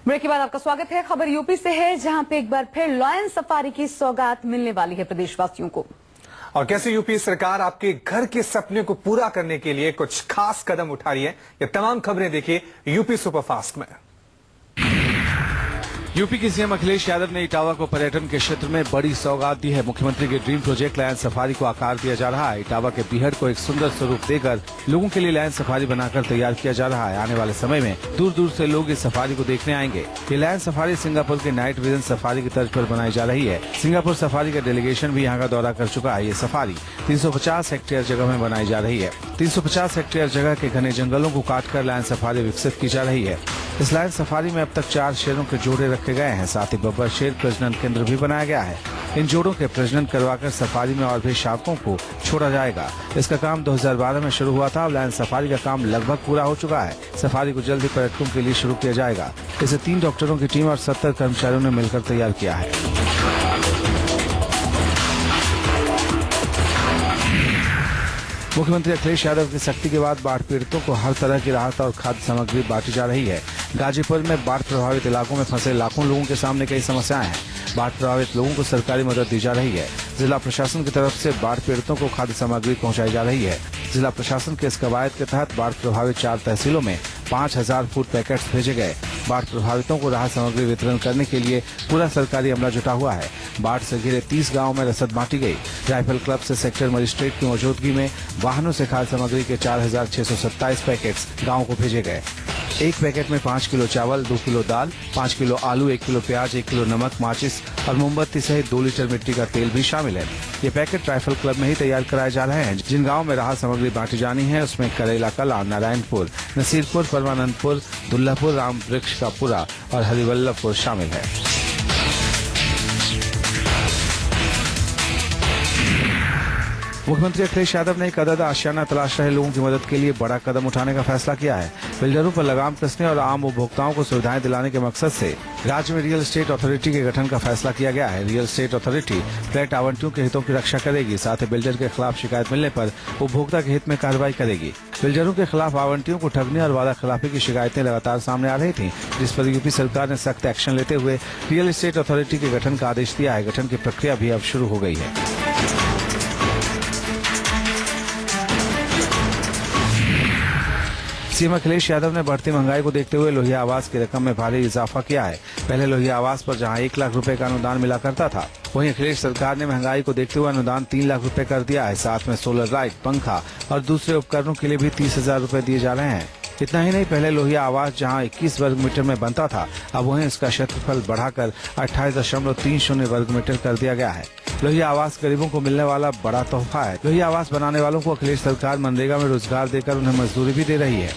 Break के बाद आपका स्वागत है। खबर यूपी से है, जहां पे एक बार फिर लॉयन सफारी की सौगात मिलने वाली है प्रदेशवासियों को। और कैसे यूपी सरकार आपके घर के सपने को पूरा करने के लिए कुछ खास कदम उठा रही है, ये तमाम खबरें देखिए यूपी सुपरफास्ट में। यूपी के सीएम अखिलेश यादव ने इटावा को पर्यटन के क्षेत्र में बड़ी सौगात दी है। मुख्यमंत्री के ड्रीम प्रोजेक्ट लॉयन सफारी को आकार दिया जा रहा है। इटावा के बीहड़ को एक सुंदर स्वरूप देकर लोगों के लिए लॉयन सफारी बनाकर तैयार किया जा रहा है। आने वाले समय में दूर दूर से लोग इस सफारी को देखने आएंगे। ये लॉयन सफारी सिंगापुर के नाइट विजन सफारी की तर्ज पर बनाई जा रही है। सिंगापुर सफारी का डेलीगेशन भी यहाँ का दौरा कर चुका है। ये सफारी 350 हेक्टेयर जगह में बनाई जा रही है। 350 हेक्टेयर जगह के घने जंगलों को काटकर लॉयन सफारी विकसित की जा रही है। इस लॉयन सफारी में अब तक 4 शेरों के जोड़े रखे गए हैं। साथ ही बब्बर शेर प्रजनन केंद्र भी बनाया गया है। इन जोड़ों के प्रजनन करवाकर सफारी में और भी शावकों को छोड़ा जाएगा। इसका काम 2012 में शुरू हुआ था। अब लॉयन सफारी का काम लगभग पूरा हो चुका है। सफारी को जल्द ही पर्यटकों के लिए शुरू किया जाएगा। इसे 3 डॉक्टरों की टीम और 70 कर्मचारियों ने मिलकर तैयार किया है। मुख्यमंत्री अखिलेश यादव की सख्ती के बाद बाढ़ पीड़ितों को हर तरह की राहत और खाद्य सामग्री बांटी जा रही है। गाजीपुर में बाढ़ प्रभावित इलाकों में फंसे लाखों लोगों के सामने कई समस्याएं हैं। बाढ़ प्रभावित लोगों को सरकारी मदद दी जा रही है। जिला प्रशासन की तरफ से बाढ़ पीड़ितों को खाद्य सामग्री पहुंचाई जा रही है। जिला प्रशासन के इस कवायद के तहत बाढ़ प्रभावित 4 तहसीलों में 5000 फूड पैकेट्स भेजे गए। बाढ़ प्रभावितों को राहत सामग्री वितरण करने के लिए पूरा सरकारी अमला जुटा हुआ है। बाढ़ से घिरे 30 गांवों में रसद बांटी गई। राइफल क्लब से सेक्टर मजिस्ट्रेट की मौजूदगी में वाहनों से खाद्य सामग्री के 4627 पैकेट्स गाँव को भेजे गए। एक पैकेट में 5 किलो चावल, 2 किलो दाल, 5 किलो आलू, 1 किलो प्याज, 1 किलो नमक, माचिस और मोमबत्ती सहित 2 लीटर मिट्टी का तेल भी शामिल है। ये पैकेट राइफल क्लब में ही तैयार कराए जा रहे हैं। जिन गाँव में राहत सामग्री बांटी जानी है उसमें करेला कला, नारायणपुर, नसीरपुर, परमानंदपुर, दुल्लापुर, राम वृक्ष का पुरा और हरिवल्लभपुर शामिल है। मुख्यमंत्री अखिलेश यादव ने एक अदद आशियाना तलाश रहे लोगों की मदद के लिए बड़ा कदम उठाने का फैसला किया है। बिल्डरों पर लगाम कसने और आम उपभोक्ताओं को सुविधाएं दिलाने के मकसद से राज्य में रियल एस्टेट अथॉरिटी के गठन का फैसला किया गया है। रियल एस्टेट अथॉरिटी फ्लैट आवंटियों के हितों की रक्षा करेगी। साथ ही बिल्डर के खिलाफ शिकायत मिलने पर उपभोक्ता के हित में कार्रवाई करेगी। बिल्डरों के खिलाफ आवंटियों को ठगने और वादा खिलाफी की शिकायतें लगातार सामने आ रही थी, जिस पर यूपी सरकार ने सख्त एक्शन लेते हुए रियल एस्टेट अथॉरिटी के गठन का आदेश दिया है। गठन की प्रक्रिया भी अब शुरू हो गई है। सीएम अखिलेश यादव ने बढ़ती महंगाई को देखते हुए लोहिया आवास की रकम में भारी इजाफा किया है। पहले लोहिया आवास पर जहां 1 लाख रुपए का अनुदान मिला करता था, वहीं अखिलेश सरकार ने महंगाई को देखते हुए अनुदान 3 लाख रुपए कर दिया है। साथ में सोलर लाइट, पंखा और दूसरे उपकरणों के लिए भी 30,000 रुपए दिए जा रहे हैं। इतना ही नहीं, पहले लोहिया आवास जहां 21 वर्ग मीटर में बनता था, अब वहीं इसका क्षेत्रफल बढ़ाकर 28.30 वर्ग मीटर कर दिया गया है। लोहिया आवास गरीबों को मिलने वाला बड़ा तोहफा है। लोहिया आवास बनाने वालों को अखिलेश सरकार मनरेगा में रोजगार देकर उन्हें मजदूरी भी दे रही है।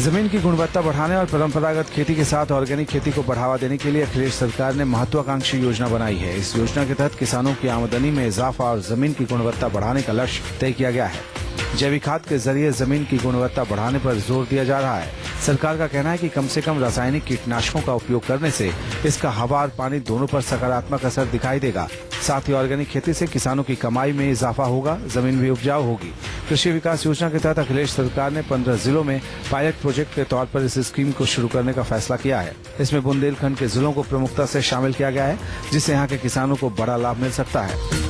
जमीन की गुणवत्ता बढ़ाने और परंपरागत खेती के साथ ऑर्गेनिक खेती को बढ़ावा देने के लिए अखिलेश सरकार ने महत्वाकांक्षी योजना बनाई है। इस योजना के तहत किसानों की आमदनी में इजाफा और जमीन की गुणवत्ता बढ़ाने का लक्ष्य तय किया गया है। जैविक खाद के जरिए जमीन की गुणवत्ता बढ़ाने पर जोर दिया जा रहा है। सरकार का कहना है कि कम से कम रासायनिक कीटनाशकों का उपयोग करने से इसका हवा और पानी दोनों पर सकारात्मक असर दिखाई देगा। साथ ही ऑर्गेनिक खेती से किसानों की कमाई में इजाफा होगा, जमीन भी उपजाऊ होगी। कृषि विकास योजना के तहत अखिलेश सरकार ने 15 जिलों में पायलट प्रोजेक्ट के तौर पर इस स्कीम को शुरू करने का फैसला किया है। इसमें बुंदेलखंड के जिलों को प्रमुखता से शामिल किया गया है, जिससे यहाँ के किसानों को बड़ा लाभ मिल सकता है।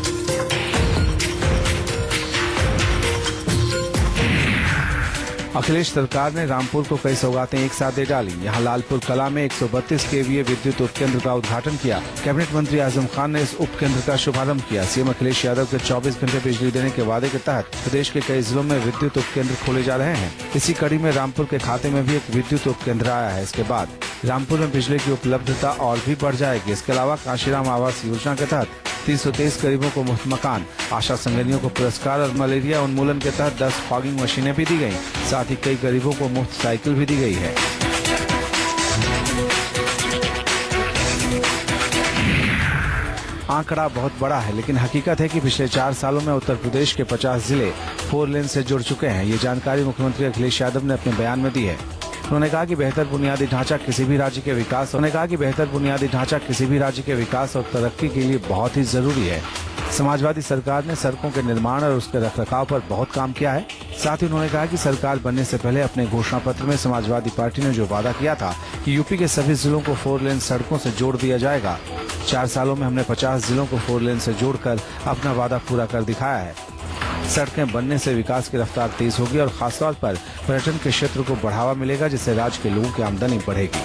अखिलेश सरकार ने रामपुर को कई सौगातें एक साथ दे डाली। यहाँ लालपुर कला में 132 केवीए विद्युत उपकेंद्र का उद्घाटन किया। कैबिनेट मंत्री आजम खान ने इस उपकेंद्र का शुभारंभ किया। सीएम अखिलेश यादव के 24 घंटे बिजली देने के वादे के तहत प्रदेश के कई जिलों में विद्युत उपकेंद्र खोले जा रहे हैं। इसी कड़ी में रामपुर के खाते में भी एक विद्युत उपकेंद्र आया है। इसके बाद रामपुर में बिजली की उपलब्धता और भी बढ़ जाएगी। इसके अलावा कांशीराम आवास योजना के तहत 323 गरीबों को मुफ्त मकान, आशा संगनियों को पुरस्कार और मलेरिया उन्मूलन के तहत 10 फॉगिंग मशीनें भी दी गयी। साथ ही कई गरीबों को मुफ्त साइकिल भी दी गई है। आंकड़ा बहुत बड़ा है, लेकिन हकीकत है कि पिछले 4 सालों में उत्तर प्रदेश के 50 जिले 4 लेन से जुड़ चुके हैं। ये जानकारी मुख्यमंत्री अखिलेश यादव ने अपने बयान में दी है। उन्होंने कहा कि बेहतर बुनियादी ढांचा किसी भी राज्य के विकास और तरक्की के लिए बहुत ही जरूरी है। समाजवादी सरकार ने सड़कों के निर्माण और उसके रखरखाव पर बहुत काम किया है। साथ ही उन्होंने कहा कि सरकार बनने से पहले अपने घोषणा पत्र में समाजवादी पार्टी ने जो वादा किया था कि यूपी के सभी जिलों को 4 लेन सड़कों से जोड़ दिया जाएगा, 4 सालों में हमने 50 जिलों को 4 लेन से जोड़कर अपना वादा पूरा कर दिखाया है। सड़कें बनने से विकास की रफ्तार तेज होगी और खासतौर पर पर्यटन के क्षेत्र को बढ़ावा मिलेगा, जिससे राज्य के लोगों की आमदनी बढ़ेगी।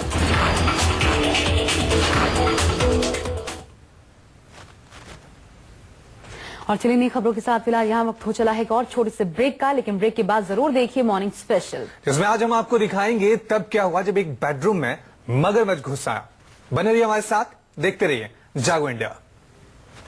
और चलिए नई खबरों के साथ फिलहाल यहाँ वक्त हो चला है एक और छोटे से ब्रेक का, लेकिन ब्रेक के बाद जरूर देखिए मॉर्निंग स्पेशल, जिसमें आज हम आपको दिखाएंगे तब क्या हुआ जब एक बेडरूम में मगरमच्छ घुस आया। बने रहिए हमारे साथ, देखते रहिए जागो इंडिया।